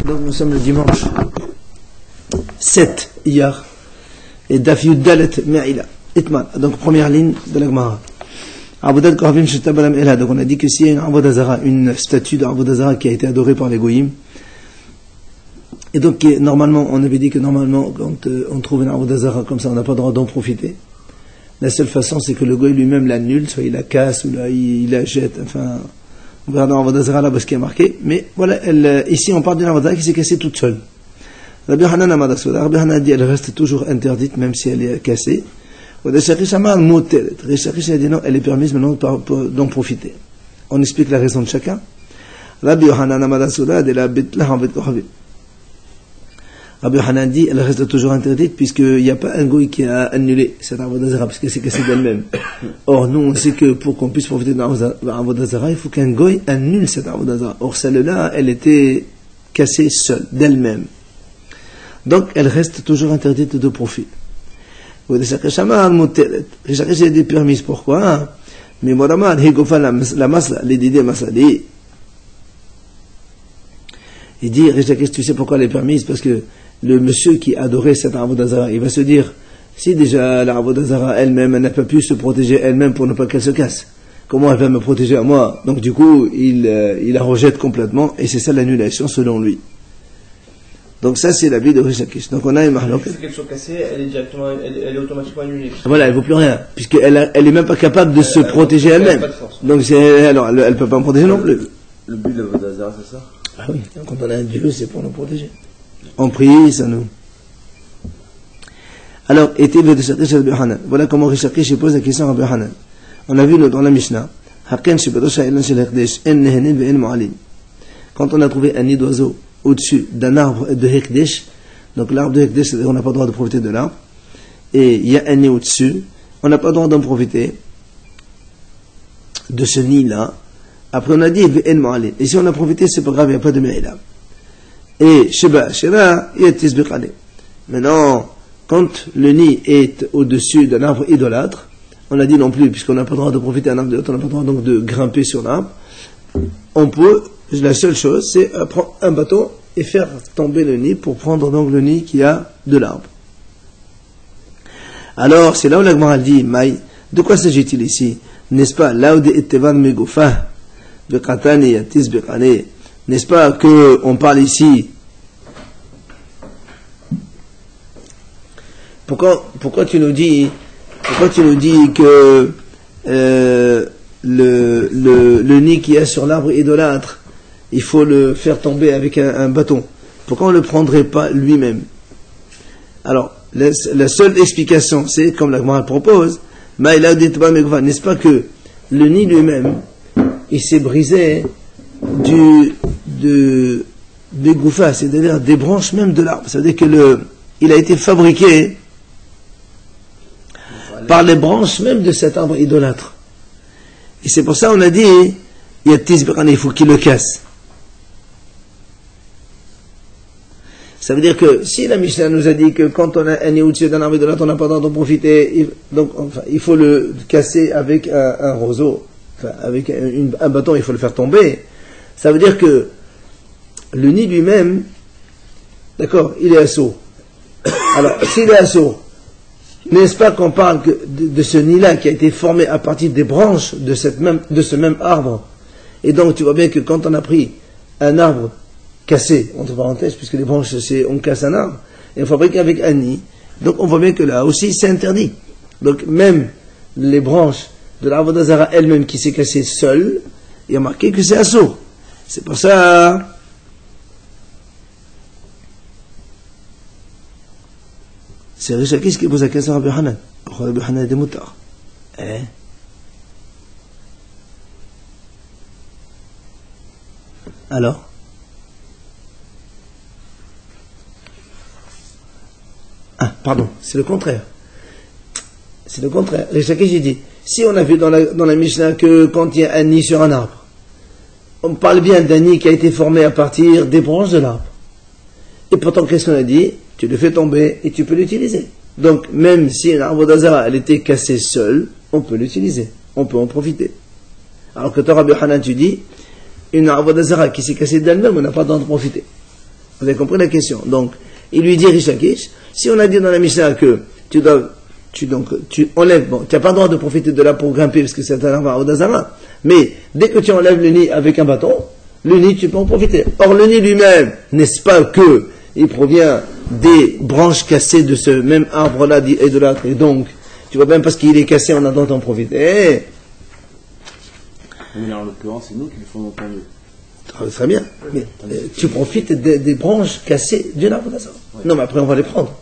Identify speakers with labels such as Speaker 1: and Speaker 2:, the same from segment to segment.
Speaker 1: Donc nous sommes le dimanche 7 hier et Daf Yud Dalet Me'ila Itman. Donc première ligne de la Gemara. Avodat Korvim Shetabalam Ela. Donc on a dit que s'il y a une Avodah Zara, une statue d'Avodah Zara qui a été adorée par les Goyim, et donc normalement on avait dit que normalement quand on trouve une Avodah Zara comme ça on n'a pas le droit d'en profiter. La seule façon c'est que le Goy lui-même l'annule, soit il la casse ou là, il la jette, enfin on verra dans Avodah Zara là-bas ce qui est marqué, mais voilà, ici on parle d'une Avodah Zara qui s'est cassée toute seule. Rabbi Hanan a dit elle reste toujours interdite même si elle est cassée. Rishakish a dit non, elle est permise maintenant d'en profiter. On explique la raison de chacun. Rabbi Hanan dit elle reste toujours interdite puisqu'il n'y a pas un goy qui a annulé cette Avodah Zara parce qu'elle s'est cassée d'elle-même. Or nous on sait que pour qu'on puisse profiter de l'Avodah Zara il faut qu'un goy annule cette Avodah Zara. Or celle-là elle était cassée seule d'elle-même. Donc elle reste toujours interdite de profit. Rishakish a dit permise, pourquoi? Mais Moramad Higofa la masla, les didé masladi. Il dit, Rishakish, tu sais pourquoi elle est permise? Parce que le monsieur qui adorait cette Avodah Zara, il va se dire, si déjà la Avodah Zara elle-même, elle n'a pas pu se protéger elle-même pour ne pas qu'elle se casse, comment elle va me protéger à moi? Donc du coup, il la rejette complètement, et c'est ça l'annulation selon lui. Donc ça c'est l'avis de Rishakish. Donc on a une mahlok.
Speaker 2: Si qu'elle soit cassée, elle est directement, elle est automatiquement annulée.
Speaker 1: Voilà, elle vaut plus rien, puisqu'elle est même pas capable de se protéger elle-même. Donc alors elle peut pas me protéger non plus.
Speaker 2: Le but de l'Avodah Zara, c'est ça?
Speaker 1: Ah oui, quand on a un Dieu, c'est pour nous protéger. On prie, ça nous. Alors, était le Rishakish Rabbi Hanan. Voilà comment Rishakish pose la question à Rabbi Hanan. On a vu dans la Mishnah, quand on a trouvé un nid d'oiseau au-dessus d'un arbre de Hekdesh, donc l'arbre de Hekdesh, on n'a pas le droit de profiter de l'arbre, et il y a un nid au-dessus, on n'a pas le droit d'en profiter de ce nid-là. Après on a dit et si on a profité, c'est pas grave, il n'y a pas de me'ila. Et Sheba Shira, il y a Tisbiqale. Maintenant, quand le nid est au-dessus d'un arbre idolâtre, on a dit non plus, puisqu'on n'a pas le droit de profiter d'un arbre idolâtre, on n'a pas le droit donc de grimper sur l'arbre, on peut. La seule chose, c'est prendre un bâton et faire tomber le nid pour prendre donc le nid qui a de l'arbre. Alors, c'est là où la Gemara dit, Maï, de quoi s'agit-il ici? N'est-ce pas, là où n'est-ce pas que on parle ici? Pourquoi tu nous dis que le nid qui est sur l'arbre idolâtre, il faut le faire tomber avec un bâton? Pourquoi on ne le prendrait pas lui-même? Alors, la seule explication, c'est, comme la Gemara propose, n'est-ce pas que le nid lui-même, il s'est brisé des gouffas, c'est-à-dire des branches même de l'arbre. Ça veut dire que il a été fabriqué par les branches même de cet arbre idolâtre. Et c'est pour ça qu'on a dit, il faut qu'il le casse. Ça veut dire que si la Mishnah nous a dit que quand on a un nid au-dessus d'un arbre idolâtre, on n'a pas le droit d'en profiter, donc il faut le casser avec un roseau, avec un bâton, il faut le faire tomber. Ça veut dire que le nid lui-même, d'accord, il est assaut. Alors, s'il est assaut, n'est-ce pas qu'on parle de ce nid-là qui a été formé à partir des branches de ce même arbre? Et donc tu vois bien que quand on a pris un arbre cassé, entre parenthèses, puisque les branches, on casse un arbre, et on fabrique avec un nid, donc on voit bien que là aussi c'est interdit. Donc même les branches de l'arbre d'Azara elle-même qui s'est cassée seule, il y a marqué que c'est assaut. C'est pour ça... C'est Rishakish qui pose la question à Rabbi Hanan. Pourquoi Rabbi Hanan est des moutards? Alors? Ah, pardon, c'est le contraire. C'est le contraire. Rishakish dit, si on a vu dans la Mishnah que quand il y a un nid sur un arbre, on parle bien d'un nid qui a été formé à partir des branches de l'arbre. Et pourtant, qu'est-ce qu'on a dit? Tu le fais tomber et tu peux l'utiliser. Donc, même si un arbre d'Azara, elle était cassée seule, on peut l'utiliser. On peut en profiter. Alors que toi, Rabbi Hanan, tu dis, une arbre d'Azara qui s'est cassée d'elle-même, on n'a pas le droit d'en profiter. Vous avez compris la question. Donc, il lui dit Rish Lakish, si on a dit dans la Mishnah que tu enlèves, bon, tu n'as pas le droit de profiter de là pour grimper parce que c'est un arbre à Odazara, mais dès que tu enlèves le nid avec un bâton, le nid, tu peux en profiter. Or, le nid lui-même, n'est-ce pas que il provient des branches cassées de ce même arbre-là et de l'autre, et donc, tu vois bien parce qu'il est cassé, on a le droit d'en profiter.
Speaker 2: Mais en l'occurrence, c'est nous qui le faisons tomber.
Speaker 1: Très bien, mais tu profites des branches cassées d'un arbre d'Azara. Ouais. Non, mais après, on va les prendre.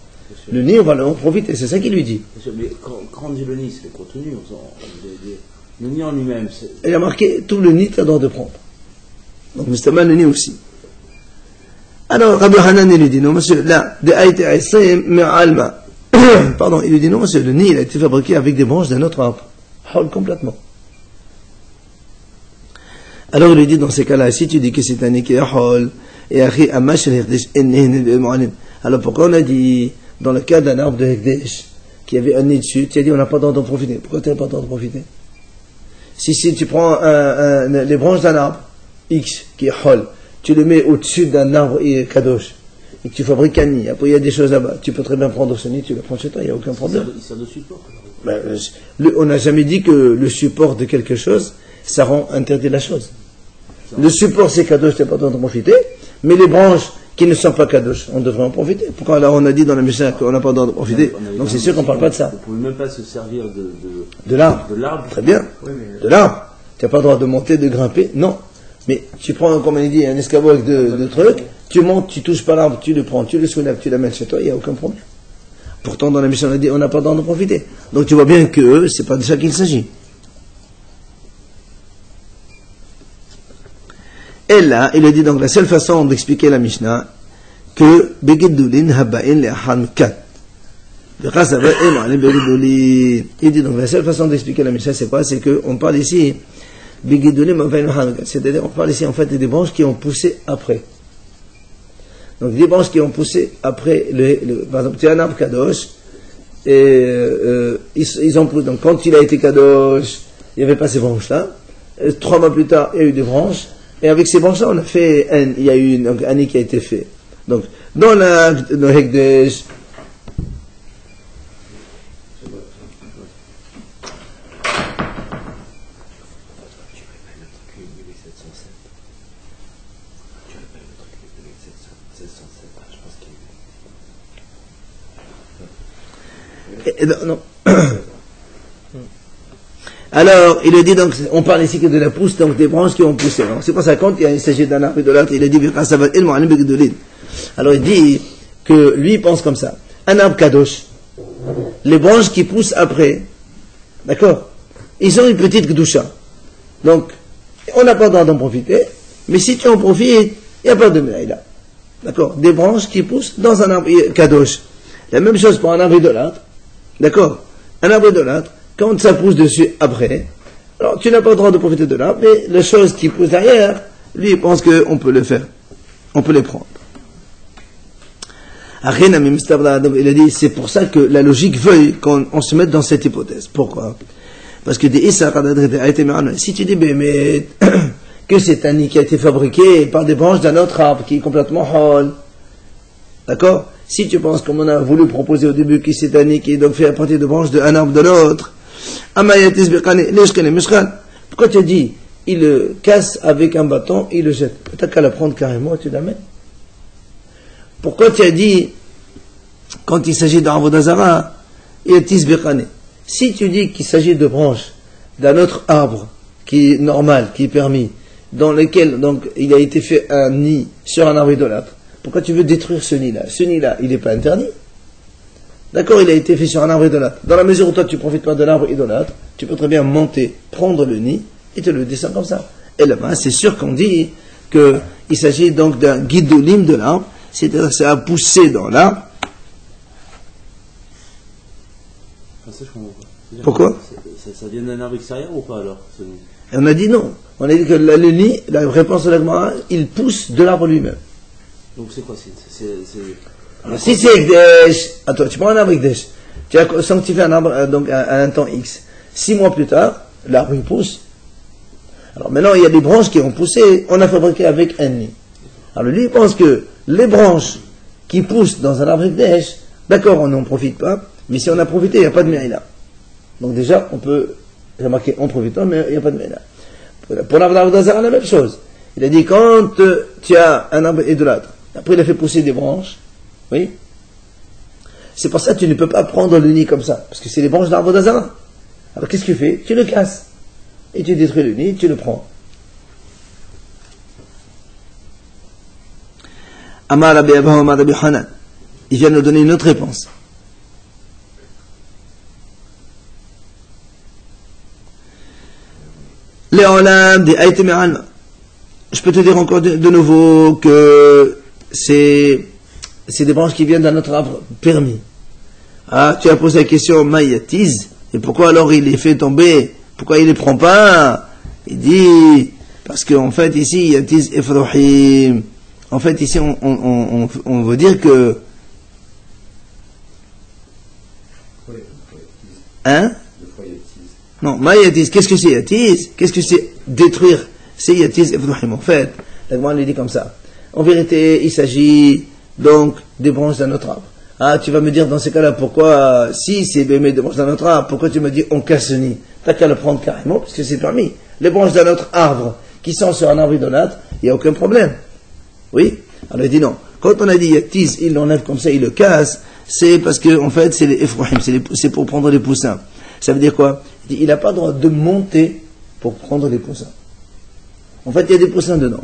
Speaker 1: Le nid, on va en profiter, c'est ça qu'il lui dit.
Speaker 2: Mais quand on dit le nid, c'est le contenu. Le nid en lui-même, c'est...
Speaker 1: Il a marqué tout le nid, tu as le droit de prendre. Donc, Mustaman, le nid aussi. Alors, Rabbi Hanan, il lui dit, non, monsieur, là, pardon, il lui dit, non, monsieur, le nid, il a été fabriqué avec des branches d'un autre arbre. Hol complètement. Alors, il lui dit, dans ces cas-là, si tu dis que c'est un nid qui est hol, et alors pourquoi on a dit, dans le cas d'un arbre de Hekdesh, qui avait un nid dessus, tu as dit, on n'a pas le droit d'en profiter. Pourquoi tu n'as pas le droit d'en profiter? Si tu prends les branches d'un arbre, X, qui est hol, tu le mets au-dessus d'un arbre kadosh, et que tu fabriques un nid, après il y a des choses là-bas, tu peux très bien prendre ce nid, tu le prends chez toi, il n'y a aucun problème.
Speaker 2: Il sert de support.
Speaker 1: On n'a jamais dit que le support de quelque chose, ça rend interdit la chose. Le support c'est kadosh, tu n'as pas le droit d'en profiter, mais les branches qui ne sont pas kadosh, on devrait en profiter. Pourquoi alors on a dit dans la Mishnah qu'on n'a pas le droit d'en profiter? Donc c'est sûr qu'on ne parle pas de ça.
Speaker 2: Vous ne pouvez même pas se servir
Speaker 1: de l'arbre.
Speaker 2: De l'arbre.
Speaker 1: Très bien. Oui, mais... De l'arbre. Tu n'as pas le droit de monter, de grimper. Non. Mais tu prends, comme on a dit, un escabeau avec de trucs, tu montes, tu touches pas l'arbre, tu le prends, tu le soulèves, tu l'amènes chez toi, il n'y a aucun problème. Pourtant, dans la Mishnah, on a dit, on n'a pas le droit d'en profiter. Donc tu vois bien que c'est pas de ça qu'il s'agit. Et là, il a dit donc la seule façon d'expliquer la Mishnah, que Begidulin Habain le Hankat. Il dit donc la seule façon d'expliquer la Mishnah, c'est quoi? C'est qu'on parle ici, c'est-à-dire on parle ici en fait des branches qui ont poussé après. Donc des branches qui ont poussé après, par exemple, tu as un arbre kadosh, et ils ont poussé. Donc quand il a été kadosh, il n'y avait pas ces branches-là. 3 mois plus tard, il y a eu des branches. Et avec ces branches-là, on a fait il y a eu donc, un nid qui a été fait. Donc, dans le Hekdesh, non. Alors, il a dit donc, on parle ici que de la pousse, donc des branches qui ont poussé. C'est pour ça quand il s'agit d'un arbre et de l'autre, il a dit, alors il dit que lui il pense comme ça. Un arbre kadosh, les branches qui poussent après, d'accord, ils ont une petite gdoucha. Donc, on n'a pas le droit d'en profiter, mais si tu en profites, il n'y a pas de mélaïla. D'accord, des branches qui poussent dans un arbre kadosh. La même chose pour un arbre idolâtre. D'accord, un arbre idolâtre, quand ça pousse dessus après, alors tu n'as pas le droit de profiter de l'arbre, mais les choses qui poussent derrière, lui il pense qu'on peut le faire, on peut les prendre. Il a dit, c'est pour ça que la logique veuille qu'on se mette dans cette hypothèse. Pourquoi? Parce que si tu dis mais que c'est un nid qui a été fabriqué par des branches d'un autre arbre qui est complètement hol, d'accord? Si tu penses, comme on a voulu proposer au début, que c'est un nid qui est donc fait à partir de branches d'un arbre de l'autre, pourquoi tu as dit, il le casse avec un bâton, il le jette? Peut-être qu'à la prendre carrément, tu l'amènes. Pourquoi tu as dit, quand il s'agit d'arbre d'Azara, si tu dis qu'il s'agit de branches d'un autre arbre, qui est normal, qui est permis, dans lequel donc il a été fait un nid sur un arbre idolâtre, pourquoi tu veux détruire ce nid-là? Ce nid-là, il n'est pas interdit. D'accord, il a été fait sur un arbre idolâtre. Dans la mesure où toi tu ne profites pas de l'arbre idolâtre, tu peux très bien monter, prendre le nid, et te le descendre comme ça. Et là-bas, c'est sûr qu'on dit qu'il s'agit donc d'un guidolim de l'arbre, c'est-à-dire que ça a poussé dans l'arbre. Pourquoi?
Speaker 2: Ça vient d'un arbre extérieur ou pas alors, ce nid?
Speaker 1: Et on a dit non. On a dit que le nid, la réponse de l'Agmara, il pousse de l'arbre lui-même.
Speaker 2: Donc c'est quoi?
Speaker 1: Si c'est Ekdesh, attends, tu prends un arbre Ekdesh, tu as sanctifié un arbre donc à un temps X. 6 mois plus tard, l'arbre il pousse. Alors maintenant, il y a des branches qui ont poussé, on a fabriqué avec un nid. Alors lui, il pense que les branches qui poussent dans un arbre Ekdesh, d'accord, on n'en profite pas, mais si on a profité, il n'y a pas de Me'ila. Donc déjà, on peut remarquer en profitant, mais il n'y a pas de Me'ila. Pour l'arbre d'Avodah Zarah, la même chose. Il a dit, quand tu as un arbre idolâtre, après il a fait pousser des branches, oui, c'est pour ça que tu ne peux pas prendre le nid comme ça, parce que c'est les branches d'Avodah Zarah. Alors qu'est-ce que tu fais? Tu le casses, et tu détruis le nid, tu le prends. Amar Rabbi Abahu Amar Rabbi Hanan. Il vient nous donner une autre réponse. Léolam des Haïtem Alma. Je peux te dire encore de nouveau que c'est des branches qui viennent d'un autre arbre permis. Ah, tu as posé la question, Maïatiz, et pourquoi alors il les fait tomber? Pourquoi il les prend pas? Il dit, parce qu'en fait ici, Yatiz Efrohim. En fait, ici, on veut dire que... Hein? Non, ma yatiz, qu'est-ce que c'est yatiz? Qu'est-ce que c'est détruire? C'est yatiz efrohim. En fait, la Gemara lui dit comme ça. En vérité, il s'agit donc des branches d'un autre arbre. Ah, tu vas me dire dans ces cas-là, pourquoi, si c'est des branches d'un autre arbre, pourquoi tu me dis on casse le nid? T'as qu'à le prendre carrément, parce que c'est permis. Les branches d'un autre arbre qui sont sur un arbre idolâtre, il n'y a aucun problème. Oui? Alors il dit non. Quand on a dit yatiz, il l'enlève comme ça, il le casse, c'est parce que, en fait, c'est les efrohim, c'est pour prendre les poussins. Ça veut dire quoi? Il dit, il n'a pas le droit de monter pour prendre les poussins. En fait, il y a des poussins dedans.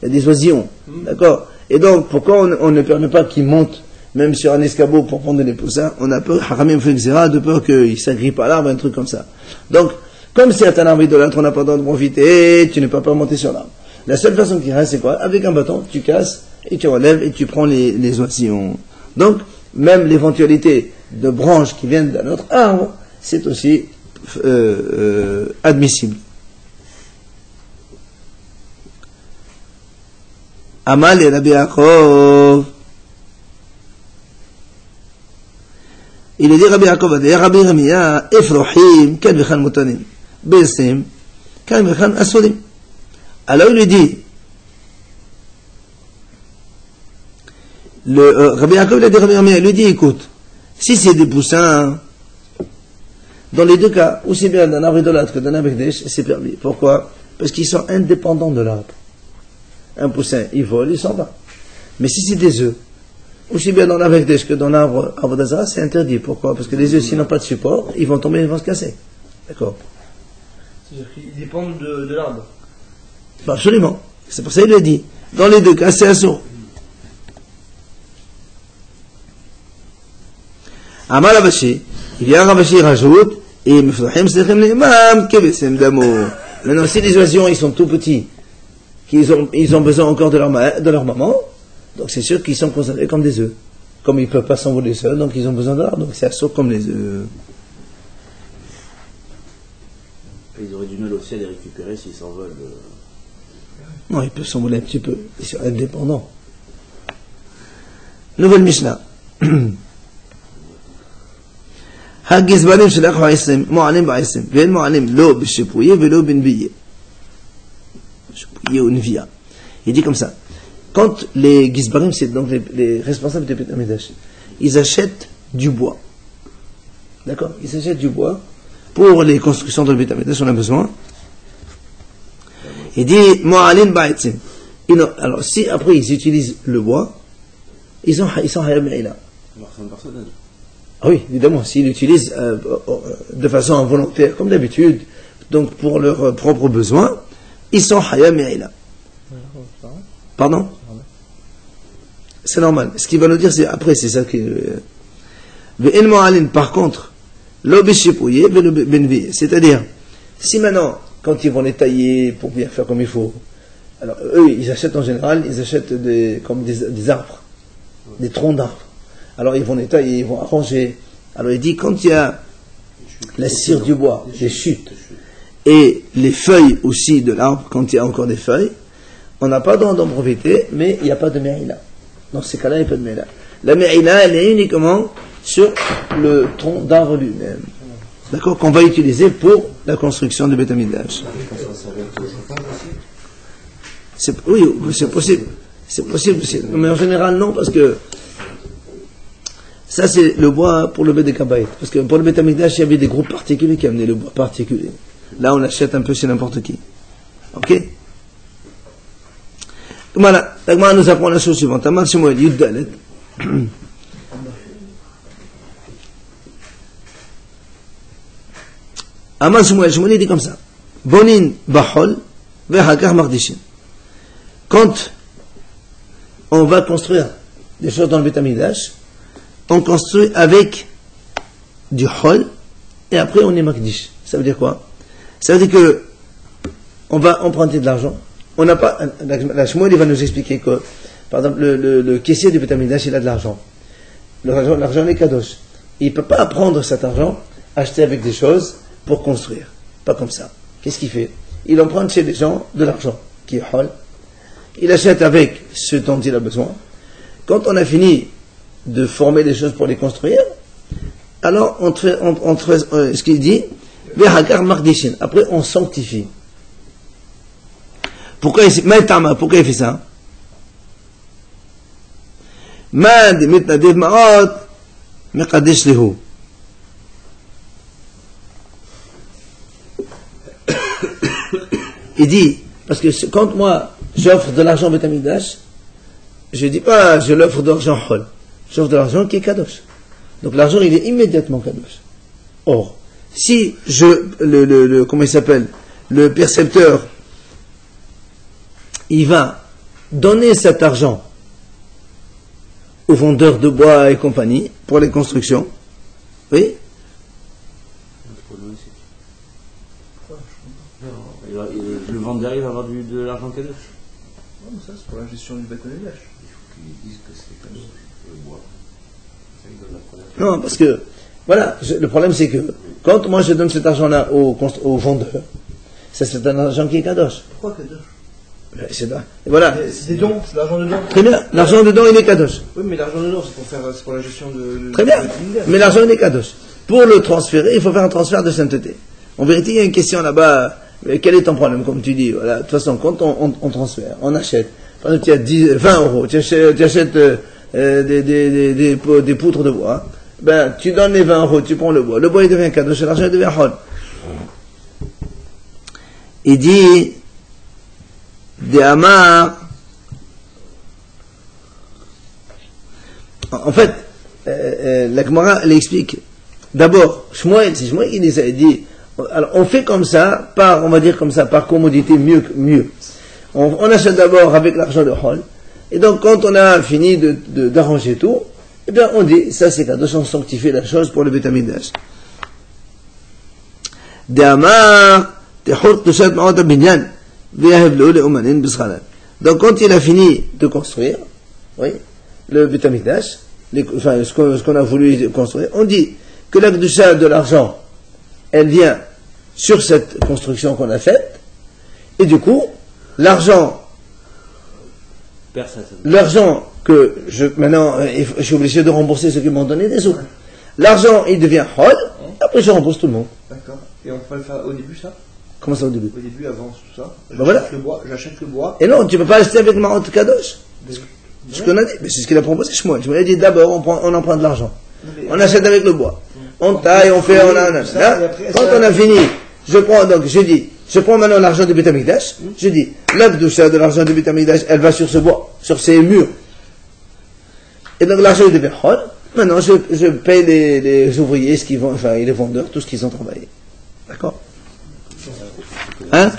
Speaker 1: Il y a des oisillons. D'accord? Et donc, pourquoi on ne permet pas qu'ils montent, même sur un escabeau pour prendre les poussins? On a peur, haramim fexera, de peur qu'il s'agrippe à l'arbre, un truc comme ça. Donc, comme c'est un arbre idolâtre, on n'a pas le droit de profiter, tu ne peux pas monter sur l'arbre. La seule façon qui reste, c'est quoi? Avec un bâton, tu casses, et tu relèves, et tu prends les oisillons. Donc, même l'éventualité de branches qui viennent d'un autre arbre, c'est aussi admissible. Amal et Rabbi Yaakov. Il a dit Rabbi Yaakov, Rabbi Ramia, Efrohim, kan vechan mutanim, Besim, kan vechan asolim. Alors il lui dit, Rabbi Yaakov, il a dit Rabbi Ramia, il lui dit, écoute, si c'est des poussins, dans les deux cas, aussi bien d'un arbre idolâtre que d'un arbre Ekdesh, c'est permis. Pourquoi? Parce qu'ils sont indépendants de l'arbre. Un poussin, il vole, il s'en va. Mais si c'est des œufs, aussi bien dans l'arbre Ekdesh que dans l'arbre Avodah Zarah, c'est interdit. Pourquoi? Parce que les œufs, s'ils n'ont pas de support, ils vont tomber, ils vont se casser. D'accord?
Speaker 3: C'est-à-dire qu'ils dépendent de l'arbre.
Speaker 1: Absolument. C'est pour ça qu'il a dit. Dans les deux cas, c'est assourd. Amar Ravashi, il y a un Ravashi rajoute, et Mefrahim Sechem Ne'imam, Kebesem Damo. Maintenant, si les oisillons, ils sont tout petits, ils ont besoin encore de leur maman, donc c'est sûr qu'ils sont considérés comme des œufs. Comme ils ne peuvent pas s'envoler seuls, donc ils ont besoin de l'arbre, donc c'est assourd comme les œufs.
Speaker 2: Ils auraient du mal aussi à les récupérer s'ils s'envolent.
Speaker 1: Non, ils peuvent s'envoler un petit peu, ils sont indépendants. Nouvelle Mishnah. הגזברים של אחו העשם מועלים בעשם ואין מועלים לא בשיפויה ולא בנבייה. Shipuye ou nviya. Il dit comme ça. Quand les gizbarim, c'est donc les responsables de Beit HaMikdash, ils achètent du bois. D'accord? Ils achètent du bois pour les constructions de Beit HaMikdash, on a besoin. Il dit mou'alim ba'etzim. Alors si après ils utilisent le bois, ils sont hayam me'ila. Ah oui, évidemment, s'ils l'utilisent de façon involontaire, comme d'habitude, donc pour leurs propres besoins, ils sont hayam me'ila. Pardon? C'est normal. Ce qu'il va nous dire, c'est après, c'est ça qui. Par contre, c'est-à-dire, si maintenant, quand ils vont les tailler pour bien faire comme il faut, alors eux, ils achètent en général, ils achètent comme des arbres, des troncs d'arbres. Alors ils vont les tailler, ils vont arranger. Alors il dit, quand il y a la cire du bois, les chutes, et les feuilles aussi de l'arbre, quand il y a encore des feuilles, on n'a pas le droit d'en profiter, mais il n'y a pas de me'ila. Dans ces cas-là, il n'y a pas de me'ila. La me'ila, elle est uniquement sur le tronc d'arbre lui-même. D'accord? Qu'on va utiliser pour la construction du Beit HaMikdash. Oui, c'est possible. C'est possible aussi. Mais en général, non, parce que ça, c'est le bois pour le Beit Kabayit. Parce que pour le Beit Hamikdash, il y avait des groupes particuliers qui amenaient le bois particulier. Là, on achète un peu chez n'importe qui. Ok? Voilà. La Gemara nous apprend la chose suivante. Amar Shmuel Yud Dalet. Amar Shmuel, Shmuel dit comme ça. Bonin Bahol, Vehakar Mardishin. Quand on va construire des choses dans le Beit Hamikdash, on construit avec du hol et après on est makdish. Ça veut dire quoi? Ça veut dire que on va emprunter de l'argent. On n'a pas. La Shmuel va nous expliquer que, par exemple, le caissier du Beit Hamikdash, il a de l'argent. L'argent est kadosh. Il ne peut pas prendre cet argent, acheter avec des choses pour construire. Pas comme ça. Qu'est-ce qu'il fait? Il emprunte chez des gens de l'argent, qui est hol. Il achète avec ce dont il a besoin. Quand on a fini de former les choses pour les construire, alors on fait ce qu'il dit, après on sanctifie. Pourquoi il fait ça? Il dit, parce que quand moi j'offre de l'argent au Beit Hamikdash, je ne dis pas je l'offre d'argent hol, j'offre de l'argent qui est kadosh. Donc l'argent il est immédiatement kadosh. Or, si comment il s'appelle, le percepteur, il va donner cet argent aux vendeurs de bois et compagnie pour les constructions, oui.
Speaker 2: Le vendeur il va avoir de l'argent kadosh.
Speaker 3: Non, ça c'est pour la gestion du Beit Hamikdash.
Speaker 2: Ils disent que c'est comme le bois.
Speaker 1: Non, parce que, voilà, le problème c'est que, quand moi je donne cet argent-là aux vendeurs, ça c'est un argent qui est kadosh.
Speaker 3: Pourquoi kadosh?
Speaker 1: Voilà.
Speaker 3: C'est des dons, c'est l'argent dedans.
Speaker 1: Très bien, l'argent dedans il est kadosh.
Speaker 3: Oui, mais l'argent dedans c'est pour la gestion de.
Speaker 1: Très bien, mais l'argent il est kadosh. Pour le transférer, il faut faire un transfert de sainteté. En vérité, il y a une question là-bas. Quel est ton problème, comme tu dis? Voilà. De toute façon, quand on transfère, on achète. Par exemple, tu as 20 euros, tu achètes des poutres de bois. Ben, tu donnes les 20 euros, tu prends le bois. Le bois, il devient kadosh, l'argent, il devient hol. Il dit, des amars. En fait, la Gemara, elle explique. D'abord, Shmuel, c'est Shmuel qui dit, alors, on fait comme ça, on va dire comme ça, par commodité, mieux. On achète d'abord avec l'argent de hol, et donc quand on a fini d'arranger tout, eh bien on dit, ça c'est cadeau, on sanctifie la chose pour le Beit Hamikdash. Donc quand il a fini de construire, oui, le Beit Hamikdash, ce qu'on a voulu construire, on dit que la kedusha de l'argent, elle vient sur cette construction qu'on a faite, et du coup, l'argent que maintenant, je suis obligé de rembourser ceux qui m'ont donné des sous. L'argent, il devient hol, après je rembourse tout le monde.
Speaker 3: D'accord. Et on peut le faire au début, ça?
Speaker 1: Comment ça au début?
Speaker 3: Au début, avant tout ça.
Speaker 1: Voilà.
Speaker 3: J'achète le bois.
Speaker 1: Et non, tu ne peux pas acheter avec Marot Kadosh. Ce qu'on a dit, mais c'est ce qu'il a proposé chez moi. Je me l'ai dit d'abord, on emprunte de l'argent. On achète avec le bois. On taille, on fait, quand on a fini, je prends maintenant l'argent du Beit Hamikdash, je dis, la kedusha de l'argent du Beit Hamikdash, elle va sur ce bois, sur ces murs. Et donc l'argent devient hol. Maintenant, je paye les ouvriers, les vendeurs, tout ce qu'ils ont travaillé. D'accord? Hein?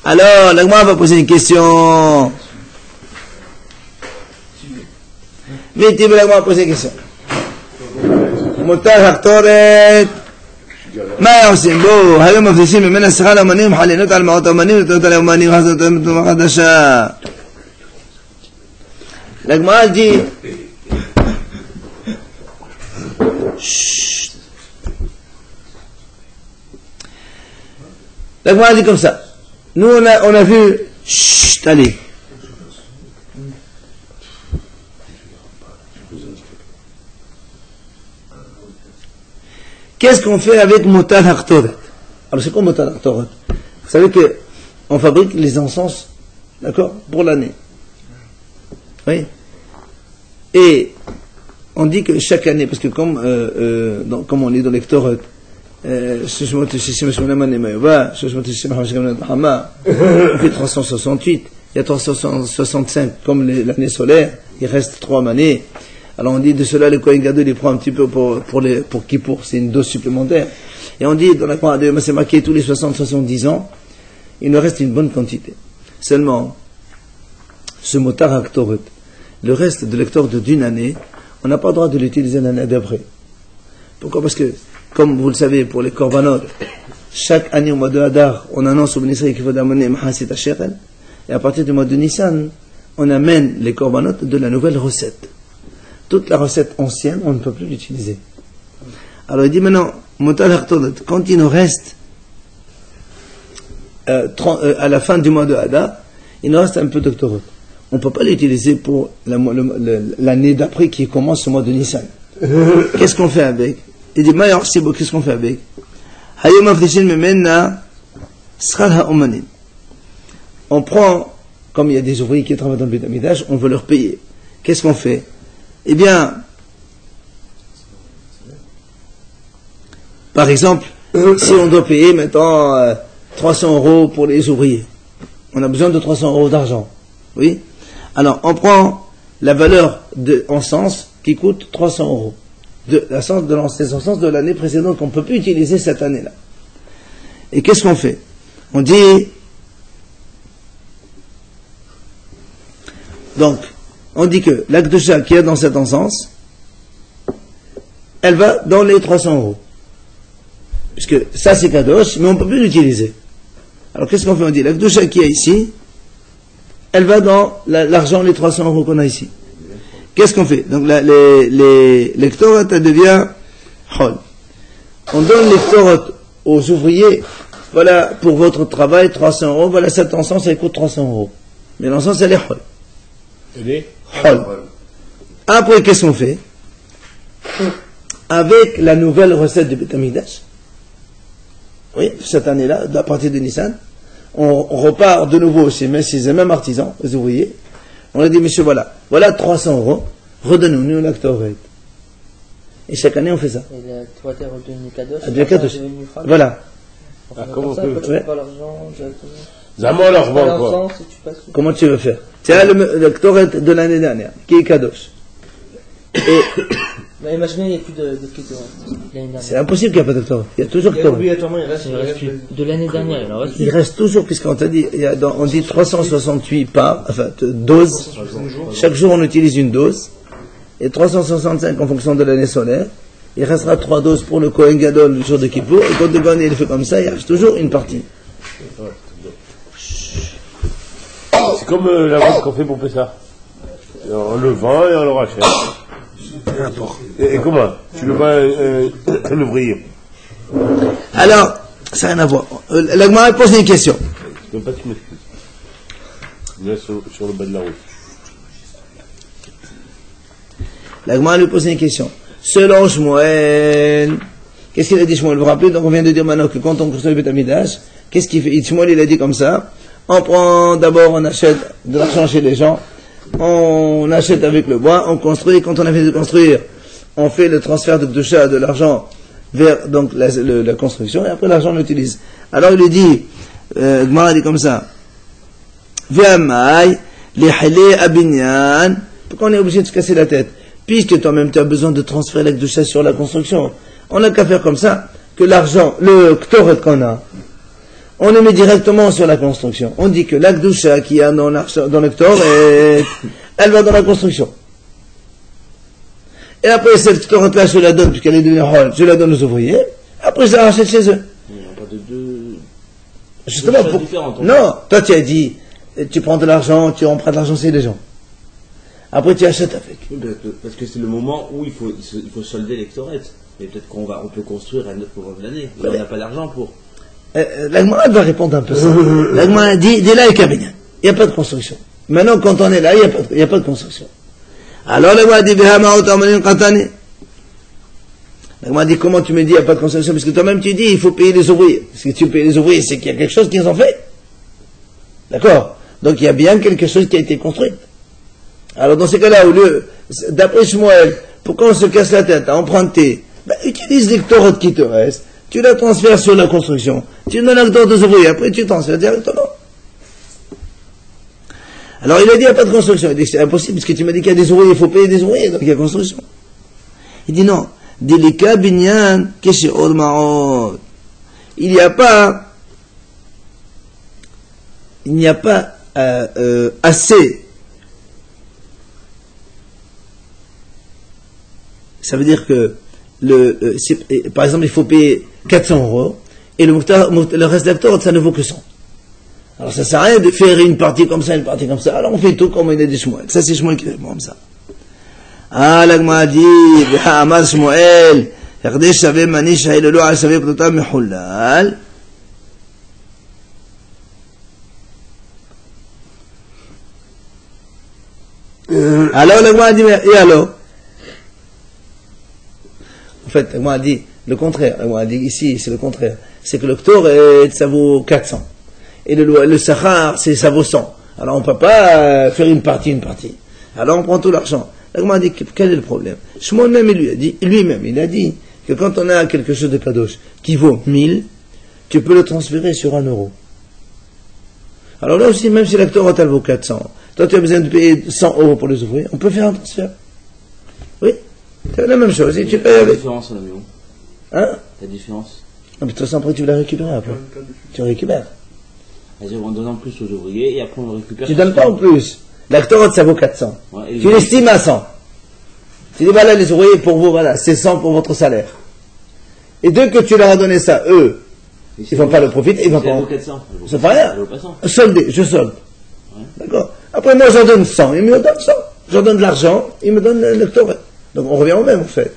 Speaker 1: Alors, la Gemara va poser une question. Vite, la Gemara va poser une question. מותר הקטורת, מה עושים? בואו, היום מפרישים ממנה שכר לאמנים, חלינות על מאות אמנים, ותנות על אמנים, חסות תורה חדשה. לגמרא dit, la Gemara dit comme ça. Nous on a vu, allez. Qu'est-ce qu'on fait avec Motar Haktoret? Alors c'est quoi Motar Haktoret? Vous savez qu'on fabrique les encens D'accord? Pour l'année. Oui. Et on dit que chaque année, parce que comme on lit dans les Torah, on fait 368, il y a 365 comme l'année solaire, il reste 3 années. Alors on dit de cela, le Kohen Gadol il prend un petit peu pour Kippour, c'est une dose supplémentaire. Et on dit dans la Torah, c'est marqué tous les 70 ans, il nous reste une bonne quantité. Seulement, ce motar Aktoret, le reste de lecteur d'une année, on n'a pas le droit de l'utiliser l'année d'après. Pourquoi? Parce que, comme vous le savez, pour les korbanot, chaque année au mois de Hadar, on annonce au ministère qu'il faut amener Mahasit Hasheren, et à partir du mois de Nissan, on amène les korbanot de la nouvelle recette. Toute la recette ancienne, on ne peut plus l'utiliser. Alors il dit maintenant, motar Aktoret, quand il nous reste à la fin du mois de Hadar, il nous reste un peu d'octorot. On ne peut pas l'utiliser pour l'année d'après qui commence au mois de Nissan. Qu'est-ce qu'on fait avec? Il dit, Maïor, c'est beau, qu'est-ce qu'on fait avec? On prend, comme il y a des ouvriers qui travaillent dans le Beit Hamikdash, on veut leur payer. Qu'est-ce qu'on fait? Eh bien, par exemple, si on doit payer maintenant 300 € pour les ouvriers, on a besoin de 300 € d'argent. Oui? Alors, on prend la valeur en sens qui coûte 300 €. L'essence de l'année précédente qu'on ne peut plus utiliser cette année-là. Et qu'est-ce qu'on fait? On dit, donc, on dit que l'Akdusha qui est dans cet encens, elle va dans les 300 €. Puisque ça c'est Kadosh, mais on ne peut plus l'utiliser. Alors qu'est-ce qu'on fait? On dit, l'Akdusha qui est ici, elle va dans l'argent, les 300 € qu'on a ici. Qu'est-ce qu'on fait? Donc les Ktorot, elle devient Hol. On donne les Ktorot aux ouvriers. Voilà, pour votre travail, 300 €. Voilà, cet encens, elle coûte 300 €. Mais l'encens, elle est Hol.
Speaker 4: Elle est
Speaker 1: Hol. Après, qu'est-ce qu'on fait? Avec la nouvelle recette du Beit Hamikdash, oui, cette année-là, à partir de Nissan, on repart de nouveau chez les mêmes artisans, les ouvriers. On leur dit, monsieur, voilà 300 €, redonnez-nous l'actorate. Et chaque année, on fait ça.
Speaker 5: Et la toi, t'es redevenu Kadosh.
Speaker 1: Kadosh. Voilà.
Speaker 4: comment on peut
Speaker 5: faire? Tu
Speaker 1: ouais.
Speaker 5: n'as pas l'argent directement.
Speaker 4: Zamo leur vend quoi.
Speaker 1: Comment tu veux faire? Tiens, l'actorate de l'année dernière, qui est Kadosh. Et
Speaker 5: Mais imaginez, il n'y a plus de Kétor l'année dernière.
Speaker 1: c'est impossible qu'il n'y ait pas d'actorate. Il y a toujours Ktoret.
Speaker 3: Obligatoirement, il reste
Speaker 5: De l'année dernière, il en reste.
Speaker 1: Il reste toujours, puisqu'on t'a dit, on dit 368 parts, enfin, doses. Chaque jour, on utilise une dose. Et 365 en fonction de l'année solaire. Il restera 3 doses pour le Kohen Gadol le jour de Kippour. Et quand le Kohen il fait comme ça, il reste toujours une partie.
Speaker 4: C'est comme la vente qu'on fait pour Pessah. On le vend et on le rachète. Et comment? Tu le vends à l'ouvrier.
Speaker 1: Alors, ça n'a rien à voir. La Gemara pose une question.
Speaker 4: Je ne veux pas que tu m'excuses. Je me laisse sur le bas de la route.
Speaker 1: La Gemara lui pose une question. Selon Shmuel, qu'est-ce qu'il a dit Shmuel? Vous vous rappelez, donc on vient de dire maintenant que quand on construit le Beit Hamikdash, qu'est-ce qu'il fait? Shmuel, il a dit comme ça. On prend d'abord, on achète de l'argent chez les gens, on achète avec le bois, on construit, quand on a fini de construire, on fait le transfert de Kedusha de l'argent vers donc la construction, et après l'argent on l'utilise. Alors il lui dit, Gemara dit comme ça, V'amai, lihlé abinyan, pourquoi on est obligé de se casser la tête? Puisque toi-même tu as besoin de transférer la Kedusha sur la construction. On n'a qu'à faire comme ça, que l'argent, le Ktoret qu'on a, on le met directement sur la construction. On dit que la Kedusha qui a dans le Ktoret, elle va dans la construction. Et après, cette Ktoret-là, je la donne, puisqu'elle est devenue Hol, je la donne aux ouvriers, après je la rachète chez eux.
Speaker 2: Il n'y a pas de deux.
Speaker 1: Justement,
Speaker 2: choses différentes, en
Speaker 1: non, toi tu as dit, tu prends de l'argent, tu empruntes de l'argent chez les gens. Après tu achètes avec.
Speaker 2: Oui, parce que c'est le moment où il faut solder les Ktorettes. Et peut-être qu'on peut construire à 9 pour l'année. Mais on n'a pas d'argent pour.
Speaker 1: La Gemara va répondre un peu ça. La Gemara dit, là et Kabinyan. Il n'y a pas de construction. Maintenant, quand on est là, il n'y a pas de construction. Alors la Gemara dit, la Gemara dit, comment tu me dis, il n'y a pas de construction? Parce que toi-même tu dis, il faut payer les ouvriers. Parce que tu payes les ouvriers, c'est qu'il y a quelque chose qu'ils ont fait. D'accord? Donc il y a bien quelque chose qui a été construit. Alors dans ces cas-là, au lieu, d'après Shmuel, pourquoi on se casse la tête à emprunter? Utilise les Torahs qui te restent, tu la transfères sur la construction, tu donnes la Torah aux ouvriers, après tu transfères directement. Alors il a dit, il n'y a pas de construction. Il dit, c'est impossible, parce que tu m'as dit qu'il y a des ouvriers, il faut payer des ouvriers, donc il y a construction. Il dit non, Delika binyan kesheod ma'od. Il n'y a pas assez. Ça veut dire que par exemple, il faut payer 400 euros et le reste de la Torah, ça ne vaut que 100. Alors ça sert à rien de faire une partie comme ça, une partie comme ça. Alors on fait tout comme il a dit Shmuel. Ça c'est Shmuel qui répond comme ça. Ah, l'agma dit, Amar Shmuel, Yagdesh savait manish haïlelo al savait ptotam mehulal. Alors l'agma dit, et alors? En fait, l'agma dit le contraire. L'agma dit ici, c'est le contraire. C'est que le Ktor, ça vaut 400. Et le Sahar, ça vaut 100. Alors on ne peut pas faire une partie. Alors on prend tout l'argent. L'agma dit, quel est le problème? Shmuel même, il a dit que quand on a quelque chose de kadosh qui vaut 1000, tu peux le transférer sur 1 euro. Alors là aussi, même si la Torah vaut 400, toi tu as besoin de payer 100 euros pour les ouvriers, on peut faire un transfert. Oui, c'est la même chose. Et tu payes avec.
Speaker 2: La différence, on a mis où?
Speaker 1: Hein?
Speaker 2: La différence.
Speaker 1: Ah, mais de toute façon, après tu la récupérer après. Tu récupères.
Speaker 2: C'est-à-dire, on donne en plus aux ouvriers et après on le récupère.
Speaker 1: Tu donnes pas en plus. La Torah, ça vaut 400.
Speaker 2: Ouais,
Speaker 1: tu l'estimes à 100. Tu dis, voilà, les ouvriers, pour vous, voilà, c'est 100 pour votre salaire. Et dès que tu leur as donné ça, eux, ils ne vont pas le profiter, ils vont pas. Ça fait rien. Soldé, je solde. Ouais. D'accord. Après, moi, j'en donne 100, ils me donnent 100. J'en donne de l'argent, ils me donnent le Torah. Donc, on revient au même, en fait.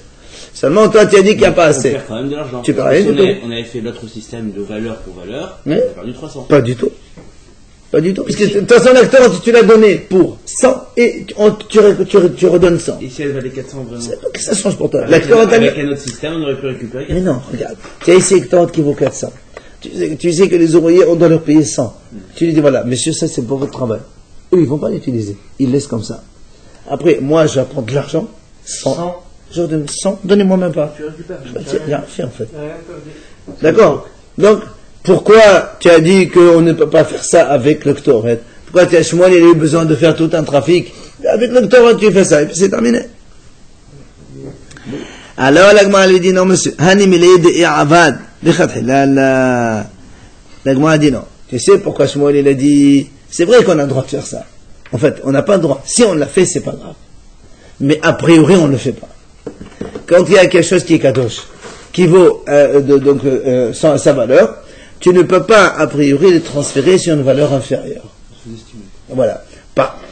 Speaker 1: Seulement, toi, tu as dit qu'il n'y a pas assez.
Speaker 2: On perd quand même de l'argent.
Speaker 1: Tu perds rien du tout.
Speaker 2: On avait fait l'autre système de valeur pour valeur,
Speaker 1: oui.
Speaker 2: On a perdu 300.
Speaker 1: Pas du tout. Pas du tout. Parce que de toute façon, la Torah, tu l'as donné pour 100 et tu redonnes 100.
Speaker 2: Et si elle valait 400 vraiment?
Speaker 1: Que ça change pour toi.
Speaker 2: Avec un autre système, on aurait pu récupérer 400.
Speaker 1: Mais non, regarde. Tu as ici une Torah qui vaut 400. Tu sais que les ouvriers, on doit leur payer 100. Tu lui dis, voilà, monsieur, ça c'est pour votre travail. Eux, ils ne vont pas l'utiliser. Ils laissent comme ça. Après, moi, je vais prendre de l'argent. 100. Je leur donne 100. Donnez-moi même pas.
Speaker 3: Tu récupères.
Speaker 1: Rien fait en fait. D'accord. Donc, pourquoi tu as dit qu'on ne peut pas faire ça avec le Ktoret? Pourquoi tu as Shmuel, il a eu besoin de faire tout un trafic? Avec le Ktoret, tu fais ça, et puis c'est terminé. Alors, l'Agma lui dit, non, monsieur, Hani milid et avad, l'Agma a dit non. Tu sais pourquoi Shmuel, il a dit, c'est vrai qu'on a le droit de faire ça. En fait, on n'a pas le droit. Si on l'a fait, c'est pas grave. Mais a priori, on ne le fait pas. Quand il y a quelque chose qui est kadosh, qui vaut sa valeur, tu ne peux pas, a priori, le transférer sur une valeur inférieure. Voilà.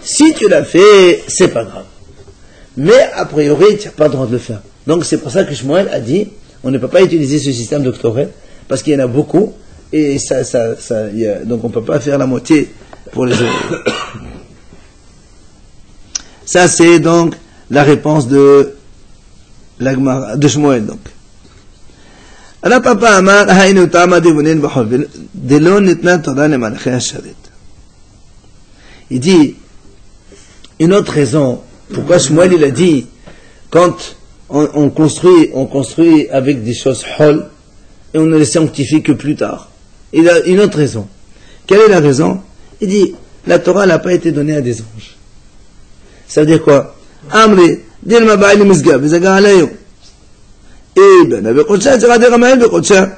Speaker 1: Si tu l'as fait, c'est pas grave. Mais, a priori, tu n'as pas le droit de le faire. Donc, c'est pour ça que Shmuel a dit, on ne peut pas utiliser ce système de Ktoret, parce qu'il y en a beaucoup, et donc on ne peut pas faire la moitié pour les autres. Ça, c'est donc la réponse de Shmuel, donc. Alors, papa Amar, Haïnu Tama Divunin Bachol, Delon Nitna Toda le Malaché Hasharet. Il dit, une autre raison, pourquoi Shmuel il a dit, quand on construit avec des choses hol, et on ne les sanctifie que plus tard. Il a une autre raison. Quelle est la raison? Il dit, la Torah n'a pas été donnée à des anges. Ça veut dire quoi? Amri, Dilma Ba'il Mizgab, Bizaga Alayou. Et ben, avec Kocha, c'est Radé Ramael de Kocha.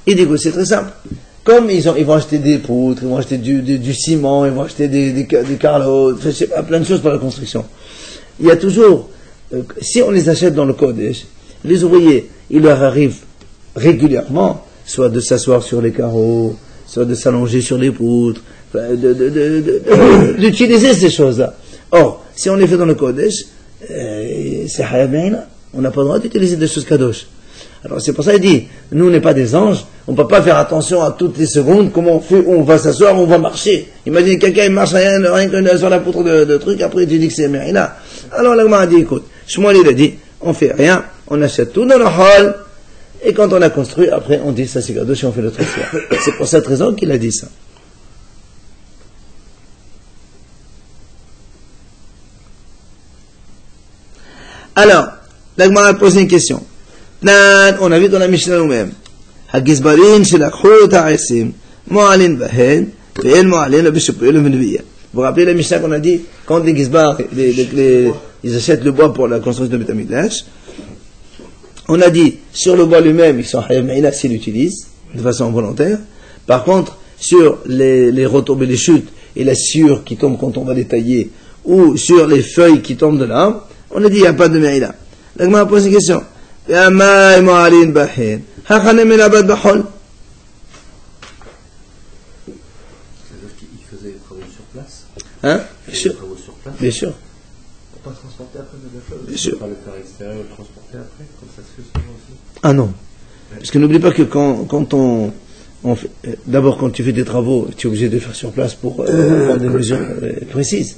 Speaker 1: Il dit que c'est très simple. Comme ils vont acheter des poutres, ils vont acheter du ciment, ils vont acheter des carreaux, je sais pas, plein de choses pour la construction. Il y a toujours, si on les achète dans le Kodesh, les ouvriers, il leur arrive régulièrement, soit de s'asseoir sur les carreaux, soit de s'allonger sur les poutres, d'utiliser ces choses-là. Or, si on les fait dans le Kodesh, c'est Hayabeina. On n'a pas le droit d'utiliser des choses kadosh. Alors c'est pour ça qu'il dit, nous on n'est pas des anges, on ne peut pas faire attention à toutes les secondes, comment on fait, on va s'asseoir, on va marcher. Imagine quelqu'un il marche rien que sur la poutre de truc, après tu dis que c'est Merina. Alors l'Agma a dit, écoute, Shmuel il a dit, on fait rien, on achète tout dans le hall, et quand on a construit, après on dit ça c'est kadosh et on fait le transfert. C'est pour cette raison qu'il a dit ça. Alors, la Gemara a posé une question. On a vu dans la Mishnah nous-mêmes. הגזברים שלקחו את העשים, מועלים בהן, ואין מועלים לא בשפועים ובנביאה. Vous vous rappelez la Mishnah qu'on a dit, quand les gizbar, ils achètent le bois pour la construction de Beth Amikdash, on a dit, sur le bois lui-même, ils sont hayav me'ila s'ils l'utilisent, de façon volontaire. Par contre, sur les retombées, les chutes, et la sciure qui tombe quand on va les tailler, ou sur les feuilles qui tombent de l'arbre, on a dit, il n'y a pas de me'ila. La Gemara pose une question. Yamai mo'alin bahin. C'est-à-dire
Speaker 3: qu'il faisait des travaux sur place.
Speaker 1: Hein? Bien sûr.
Speaker 3: Des travaux sur place.
Speaker 1: Bien sûr.
Speaker 3: Pour pas transporter après de la flotte.
Speaker 1: Bien sûr.
Speaker 3: Pas le faire extérieur et le transporter après, comme ça se fait souvent aussi.
Speaker 1: Ah non. Parce que n'oublie pas que quand on fait, d'abord quand tu fais des travaux, tu es obligé de les faire sur place pour prendre des mesures précises.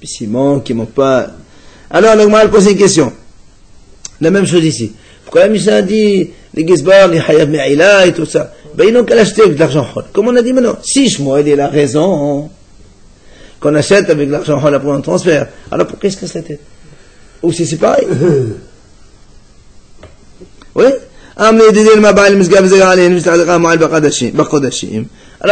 Speaker 1: Puis s'il manque, il manque pas. Alors, le Gemara pose une question. La même chose ici. Pourquoi la Mishnah a dit les Gizbar, les Hayav Me'ila et tout ça? Ben, ils n'ont qu'à l'acheter avec de l'argent Hol. Comme on a dit maintenant, si Shmuel il a raison qu'on achète avec de l'argent Hol après un transfert, alors pourquoi il se casse la tête? Ou si c'est pareil? Oui? Alors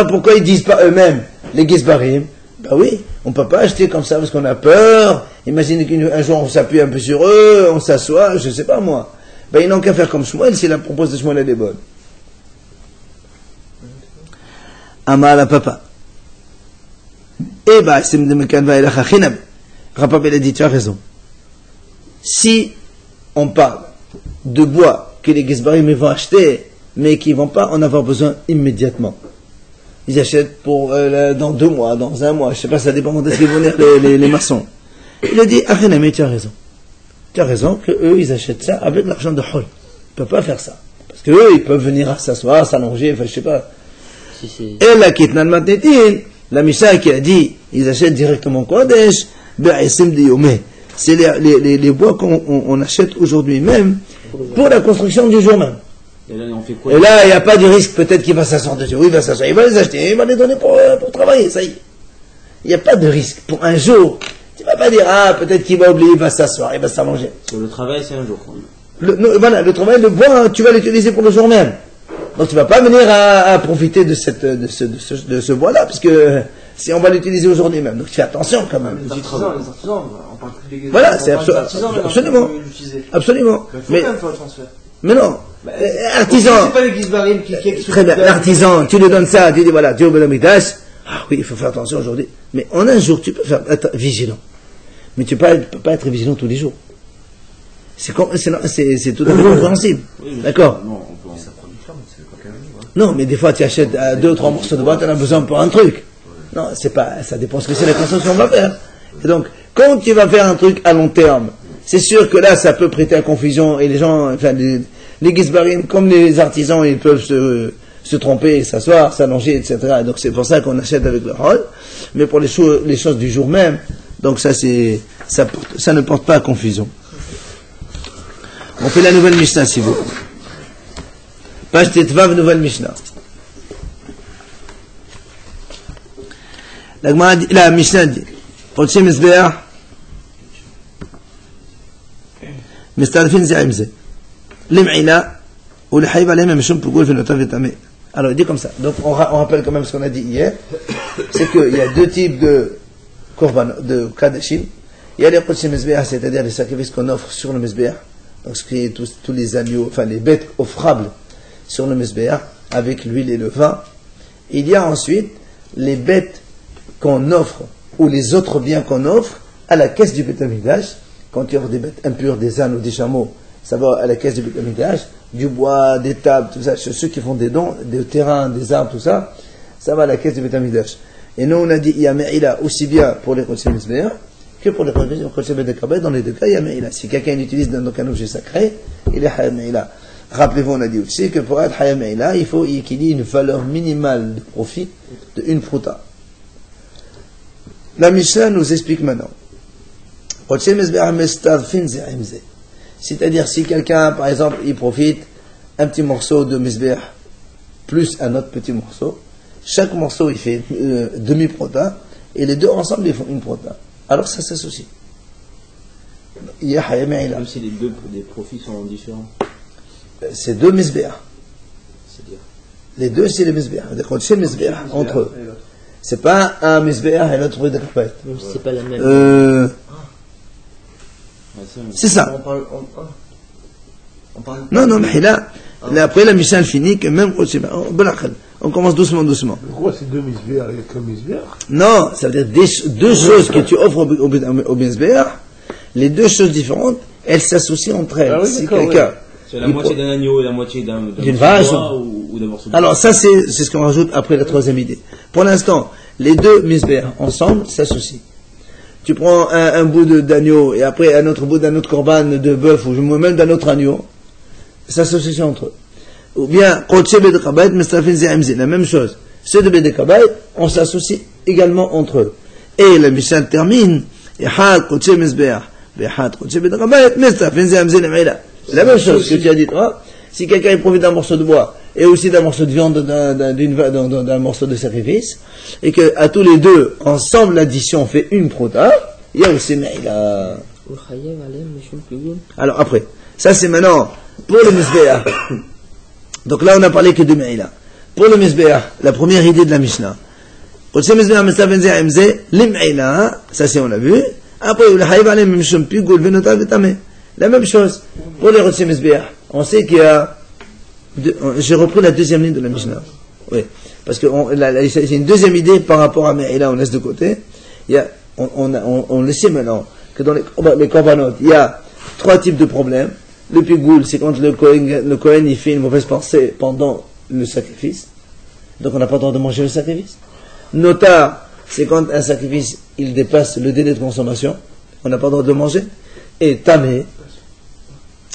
Speaker 1: pourquoi ils disent pas eux-mêmes, les Gizbarim? Ben oui, on ne peut pas acheter comme ça parce qu'on a peur. Imaginez qu'un jour on s'appuie un peu sur eux, on s'assoit, je ne sais pas moi. Ben ils n'ont qu'à faire comme Shmuel si la proposition de Shmuel elle est bonne. Amar la papa. Eh ben, c'est Rapapa il a dit, tu as raison. Si on parle de bois que les Gizbarim vont acheter, mais qu'ils ne vont pas en avoir besoin immédiatement. Ils achètent pour dans 2 mois, dans 1 mois, je ne sais pas, ça dépend de ce qu'ils vont venir les maçons. Il a dit, Achinami, tu as raison. Tu as raison qu'eux, ils achètent ça avec l'argent de Hol. Ils ne peuvent pas faire ça. Parce qu'eux, ils peuvent venir s'asseoir, s'allonger, enfin, je ne sais pas. Et la Kitnan Matnetin, la Mishnah qui a dit, ils achètent directement Kodesh, Be'asim de Yomé. C'est les bois qu'on achète aujourd'hui même pour la construction du jour même.
Speaker 2: Et là, on fait quoi?
Speaker 1: Et là, il n'y a pas de risque, peut-être qu'il va s'asseoir dessus. Oui, il va s'asseoir, il va les acheter, il va les donner pour travailler, ça y est. Il n'y a pas de risque. Pour un jour, tu ne vas pas dire, peut-être qu'il va oublier, il va s'asseoir, il va s'allonger.
Speaker 2: Sur le travail, c'est un jour.
Speaker 1: Voilà, le travail, le bois, tu vas l'utiliser pour le jour même. Donc tu ne vas pas venir à profiter de ce bois-là, parce que si on va l'utiliser aujourd'hui même. Donc fais attention quand même.
Speaker 3: Les artisans, on parle plus des
Speaker 1: voilà, c'est absolument. Absolument.
Speaker 3: Il faut quand même faire le transfert.
Speaker 1: Mais non. Artisan.
Speaker 3: C'est pas les Gizbarim qui
Speaker 1: Très bien. L'artisan, tu lui donnes ça, tu dis voilà, tu es au Beth Amikdash. Ah oui, il faut faire attention aujourd'hui. Mais en un jour, tu peux être vigilant. Mais tu ne peux pas être vigilant tous les jours. C'est tout à fait compréhensible.
Speaker 2: Oui,
Speaker 1: d'accord.
Speaker 3: Ça prend du temps, c'est pas qu'un jour.
Speaker 1: Non, mais des fois, tu achètes 2 ou 3 morceaux de bois, tu en as besoin pour un truc. Non, c'est pas, ça dépend ce que c'est la construction qu'on va faire. Et donc, quand tu vas faire un truc à long terme, c'est sûr que là, ça peut prêter à confusion et les gens, enfin, les Gizbarim, comme les artisans, ils peuvent se tromper, s'asseoir, s'allonger, etc. Et donc, c'est pour ça qu'on achète avec le rôle. Mais pour les choses du jour même, donc ça ne porte pas à confusion. On fait la nouvelle Mishnah, si vous voulez. Page Tetvav, nouvelle Mishnah. La Mishnah dit, Chodshei Mizbeach, Mistarfin Ze'imze, Lim'ila, ou le Haïb Alem Mishum Pugul Finotav Etame. Alors, il dit comme ça. Donc, on rappelle quand même ce qu'on a dit hier. C'est qu'il y a 2 types de Korban, de Kadashim. Il y a les Chodshei Mizbeach, c'est-à-dire les sacrifices qu'on offre sur le Mizbeach. Donc, ce qui est tous les agneaux, enfin, les bêtes offrables sur le Mizbeach, avec l'huile et le vin. Il y a ensuite les bêtes qu'on offre, ou les autres biens qu'on offre, à la caisse du Beth Amikdash. Quand tu offres des bêtes impures, des ânes ou des chameaux, ça va à la caisse du Beth Amikdash, du bois, des tables, tout ça, ceux qui font des dons, des terrains, des arbres, tout ça, ça va à la caisse du Beth Amikdash. Et nous, on a dit, il y a Me'ila aussi bien pour les Chodshei Mizbeach que pour les Chodshei Beit HaKabed. Dans les 2 cas, il y a Me'ila. Si quelqu'un l'utilise dans un objet sacré, il est Hayav Me'ila. Rappelez-vous, on a dit aussi que pour être Hayav Me'ila, il faut qu'il y ait une valeur minimale de profit de 1 prouta. La Mishnah nous explique maintenant. C'est-à-dire, si quelqu'un, par exemple, il profite un petit morceau de Mizbeach plus un autre petit morceau, chaque morceau il fait demi-prota, et les 2 ensemble ils font 1 prota. Alors ça s'associe. il y a Haya Me'ila.
Speaker 2: Même si les profits sont différents.
Speaker 1: C'est deux Misbeah.
Speaker 2: C'est-à-dire.
Speaker 1: Les deux, c'est les Misbeah. C'est le Misbeah entre eux. C'est pas un Misbeah et l'autre Beda Kabait.
Speaker 5: Même si c'est pas la même.
Speaker 1: C'est ça.
Speaker 3: On parle.
Speaker 1: Non, mais là, après la Mishnah finit que même on commence doucement.
Speaker 4: Pourquoi c'est deux misbéars? Il n'y a qu'un misbéar?
Speaker 1: Non, ça veut dire deux choses que tu offres au Misbeah, les deux choses différentes, elles s'associent entre elles.
Speaker 4: Ah oui,
Speaker 1: si
Speaker 4: d'accord,
Speaker 1: quelqu'un.
Speaker 2: C'est la moitié d'un agneau et la moitié
Speaker 1: D'une vache.
Speaker 2: ou d'un morceau de
Speaker 1: Alors ça c'est ce qu'on rajoute après la troisième idée. Pour l'instant, les deux misbéah ensemble s'associent. Tu prends un bout d'agneau et après un autre bout d'un autre corban de bœuf ou même d'un autre agneau, ça s'associe entre eux. Ou bien la même chose. Ceux de Bedekabait, on s'associe également entre eux. Et la Mishnah termine la même chose que tu as dit toi. Si quelqu'un profite d'un morceau de bois et aussi d'un morceau de viande d'un morceau de sacrifice, et que à tous les deux ensemble l'addition fait une prota, il y a aussi Me'ila. Alors après, ça c'est maintenant pour le Misbéah. Donc là on a parlé que de Me'ila. Pour le Misbéah, la première idée de la Mishnah. Ça c'est on l'a vu. Après, la même chose pour les Rotsi Misbéah. On sait qu'il y a. J'ai repris la deuxième ligne de la Mishnah. Oui. Parce que c'est une deuxième idée par rapport à Me'ila, on laisse de côté. On le sait maintenant que dans les korbanot, il y a trois types de problèmes. Le pigoul, c'est quand le Kohen il fait une mauvaise pensée pendant le sacrifice. Donc on n'a pas le droit de manger le sacrifice. Notar, c'est quand un sacrifice il dépasse le délai de consommation. On n'a pas le droit de le manger. Et tamé,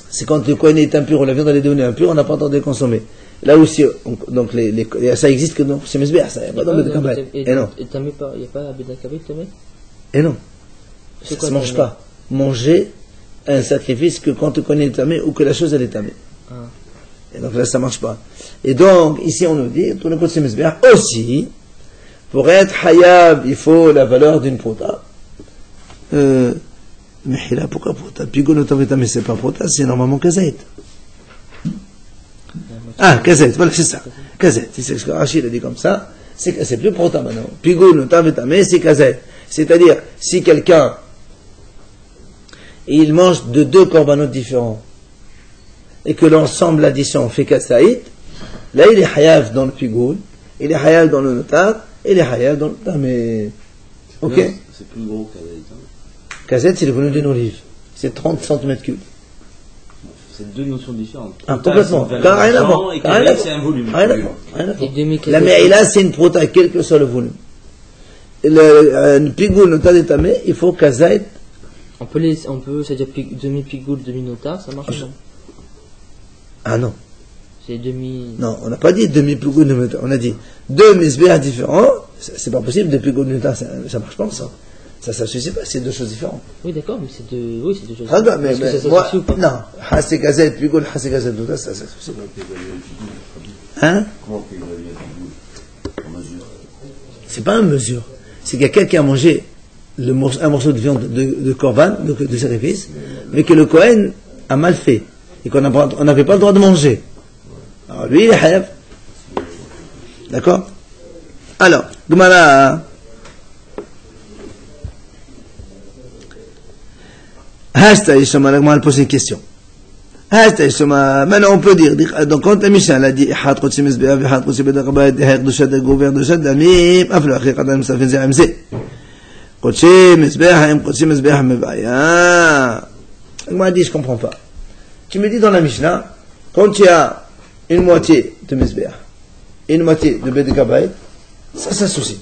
Speaker 1: c'est quand le Kohen est impur, ou la viande elle est devenue impure, on n'a pas le droit de le consommer. Là aussi, donc ça existe que dans ces mesbéas, ça, pas dans le Bedekabait. Et non.
Speaker 5: Et tamé, il n'y a pas Bedekabait, tamé?
Speaker 1: Et non. Ça ne se mange pas. Manger un sacrifice que quand le Kohen est tamé ou que la chose elle est tamée.
Speaker 5: Ah.
Speaker 1: Et donc là ça ne marche pas. Et donc, ici on nous dit, tout le côté mesbéas aussi, pour être hayab, il faut la valeur d'une prota. Mais là, pourquoi prota? Pigo notamment, mais c'est pas prota, c'est normalement kazait. Ah, kazait, voilà, c'est ça. Kazait. C'est ce que Rachid a dit comme ça. C'est plus prota maintenant. Pigo notamment, mais c'est kazait. C'est-à-dire, si quelqu'un, il mange de deux corbanotes différents, et que l'ensemble, l'addition fait kazait, là il est hayab dans le pigoul, il est hayab dans le notar, il est hayab dans le tamé. Ok?
Speaker 2: C'est plus gros qu'Azet.
Speaker 1: Kazette, c'est le volume d'une olive. C'est 30 cm3.
Speaker 2: C'est deux notions différentes.
Speaker 1: Ah, complètement. Rien à voir.
Speaker 2: Et Kazet, c'est un volume.
Speaker 1: Rien à voir. La Me'ila, c'est une prota, quel que soit le volume. Le pigoul, notar et tamé, il faut Kazette.
Speaker 5: On peut, c'est-à-dire demi-pigoul, demi-notar, ça marche non?
Speaker 1: Ah non.
Speaker 5: C'est demi.
Speaker 1: Non, on n'a pas dit demi-pigoul, demi-notar. On a dit deux misbéas différents. C'est pas possible, deux pigoul, notar, ça marche pas, ça. Ça s'associe pas, c'est deux choses différentes.
Speaker 5: Oui, d'accord, mais c'est deux choses
Speaker 1: Ah,
Speaker 5: différentes.
Speaker 1: mais
Speaker 5: ça
Speaker 1: moi,
Speaker 5: s'associe ou pas?
Speaker 1: non. Hasé Gazette, Pigoul, Hasé Gazette, notar, ça s'associe. Hein?
Speaker 3: Comment on peut évaluer un pigoul en mesure?
Speaker 1: C'est pas une mesure. C'est quelqu'un qui a mangé un morceau de viande de korban, de sacrifice, mais que le Kohen a mal fait. Et qu'on n'avait pas le droit de manger. Alors lui, il est hayab. D'accord? Alors, Gemara. Elle pose une question. Maintenant on peut dire, donc quand la Mishnah a dit moi dit je comprends pas. Tu me dis dans la Mishnah, quand tu as une moitié de Mizbeah et une moitié de Bedekabait, ça s'associe.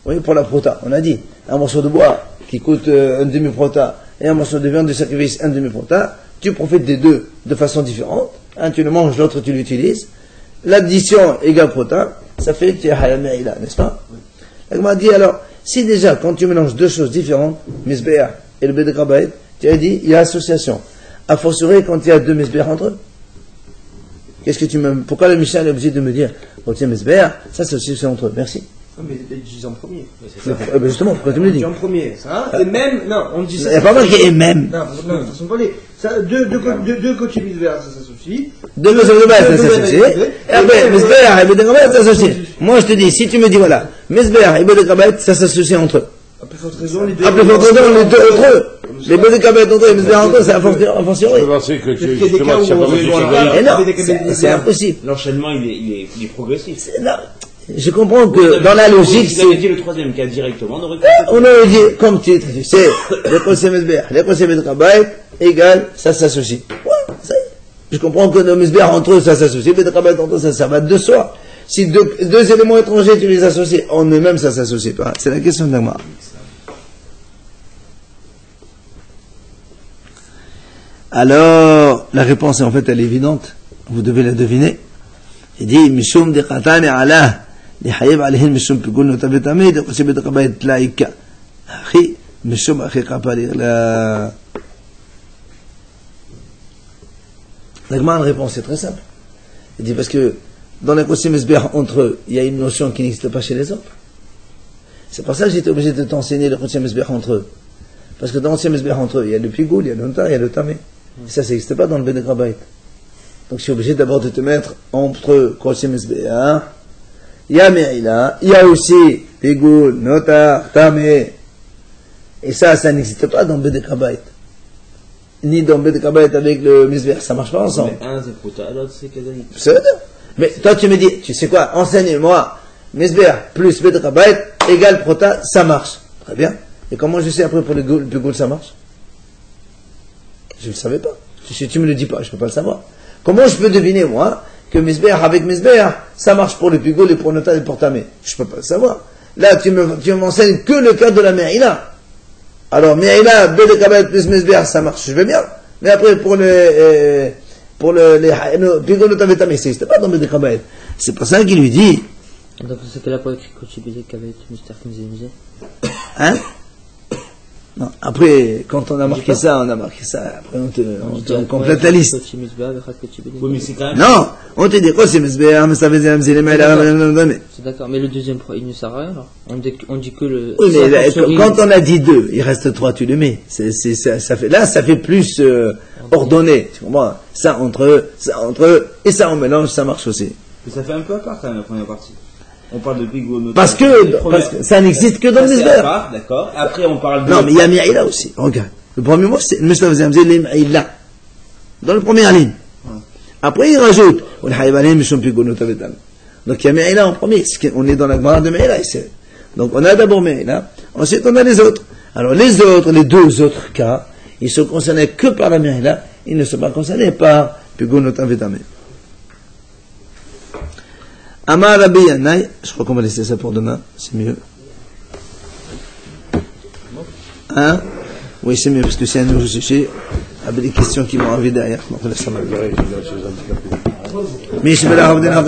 Speaker 1: Oui, pour la prota, on a dit, un morceau de bois qui coûte un demi-prota et un morceau de viande de sacrifice, un demi-prota, tu profites des deux de façon différente. Un tu le manges, l'autre tu l'utilises. L'addition égale prota, ça fait tu es hayab me'ila, n'est-ce pas? Elle m'a dit alors, si déjà quand tu mélanges deux choses différentes, Mizbeah et le Bedekabait, tu as dit il y a association. A fortiori quand il y a deux Mizbeah entre eux. Qu'est-ce que pourquoi le Mishnah est obligé de me dire, oh tiens Mizbeah, ça c'est association entre eux? Merci.
Speaker 6: Mais ils disent en premier.
Speaker 1: Justement, pourquoi tu me le dis?
Speaker 6: En premier. Ça, et même, non, on dit ça.
Speaker 1: Il n'y a pas marqué et même.
Speaker 6: Non, de toute façon, pas les. Deux côtés misbéach, ça s'associe.
Speaker 1: Deux côtés misbéach, ça s'associe. Et après, misbéach et bédécabet, ça s'associe. Moi, je te dis, si tu me dis, voilà, misbéach et bédécabet, ça s'associe entre eux.
Speaker 6: À plus forte raison, les deux.
Speaker 1: À plus forte raison, les deux entre eux. Les bédécabet entre eux et misbéach entre eux, c'est à fortiori.
Speaker 4: Je pensais que
Speaker 6: Parce qu'il y a des cas où
Speaker 1: Et non, c'est impossible.
Speaker 2: L'enchaînement, il est progressif.
Speaker 1: Je comprends que dans la logique,
Speaker 2: si vous avez dit le troisième cas directement,
Speaker 1: on aurait dit, comme titre, c'est les conseils misbéach, les conseils bédécabet égale, ça s'associe. Ouais, ça y est. Je comprends que nos misbéach entre eux, ça s'associe, bédécabet entre eux, ça va de soi. Si deux éléments étrangers, tu les associes en eux-mêmes, ça s'associe pas. C'est la question de l'Agmara. Alors, la réponse, en fait, elle est évidente. Vous devez la deviner. Il dit, Mishum de Qatani Allah, li hayib alihin Mishum pigul notabetame, de Qasibet Qabayt laïka. Akhi, Mishum akhi qapalir la. La réponse est très simple. Il dit, parce que dans les Kosim Esbéach entre eux, il y a une notion qui n'existe pas chez les autres. C'est pour ça que j'étais obligé de t'enseigner le Kosim Esbéach entre eux. Parce que dans le Kosim Esbéach entre eux, il y a le Pigoul, il y a le Nota, il y a le Tamé. Et ça n'existe pas dans le Bédé Krabayt. Donc je suis obligé d'abord de te mettre entre Kosim Esbéach, il y a Me'ila, il y a aussi Pigoul, Nota, Tamé. Et ça n'existe pas dans le Bédé Krabayt. Ni dans Bédé Krabayt avec le Misbéach, ça marche pas ensemble.
Speaker 2: Mais un c'est Prouta, l'autre c'est Kadaï.
Speaker 1: C'est vrai. Mais toi tu me dis, tu sais quoi, enseigne-moi, Misbéach plus Bédé Krabayt égale Prota, ça marche. Très bien. Et comment je sais après pour le Pigoul ça marche? Je ne le savais pas. Si tu me le dis pas, je ne peux pas le savoir. Comment je peux deviner, moi, que Misbéach avec Misbéach, ça marche pour le Pigoul et pour Nota et pour Tamé? Je ne peux pas le savoir. Là, tu m'enseignes que le cas de la Me'ila. Alors, Me'ila, Bédé Krabayt plus Misbéach, ça marche, je vais bien. Mais après, pour les Pigoul, Nota et Tamé, ça n'existe pas dans Bédé Krabayt. C'est pour ça qu'il lui dit.
Speaker 5: Donc, c'est qu'elle n'a pas écrit Kochi Bédé Krabayt, Mystère Kinzé.
Speaker 1: Hein? Non, après, quand on a marqué ça, après on complète la liste.
Speaker 2: Oui, mais c'est quand même...
Speaker 1: Non, on te dit quoi c'est Misbéach, mais ça veut dire
Speaker 5: c'est d'accord, mais le deuxième, il ne sert à rien, alors. On dit que le...
Speaker 1: Oui, mais quand on a dit deux, il reste trois, tu le mets. Ça fait plus ordonné, tu comprends? Ça entre eux, et ça en mélange, ça marche aussi.
Speaker 2: Mais ça fait un peu à part quand même la première partie. On parle de Pigoul.
Speaker 1: Parce que ça n'existe que dans le Misbéach.
Speaker 2: D'accord. Après, on parle de...
Speaker 1: Non, mais il y a Me'ila aussi. Regarde. Le premier mot, c'est Mishnah Zamzé Me'ila. Dans la première ligne. Après, il rajoute. Donc, il y a Me'ila en premier. On est dans la Gemara de Me'ila ici. Donc, on a d'abord Me'ila. Ensuite, on a les autres. Alors, les deux autres cas, ils sont concernés que par la Me'ila. Ils ne sont pas concernés par Pigoul Notavetame. Amar Rabbi Yannai, je crois qu'on va laisser ça pour demain, c'est mieux. Hein? Oui, c'est mieux, parce que c'est un nouveau sujet, avec des questions qui m'ont envie derrière. Donc, laisse ça m'avoir. Mais je vais la revenir à la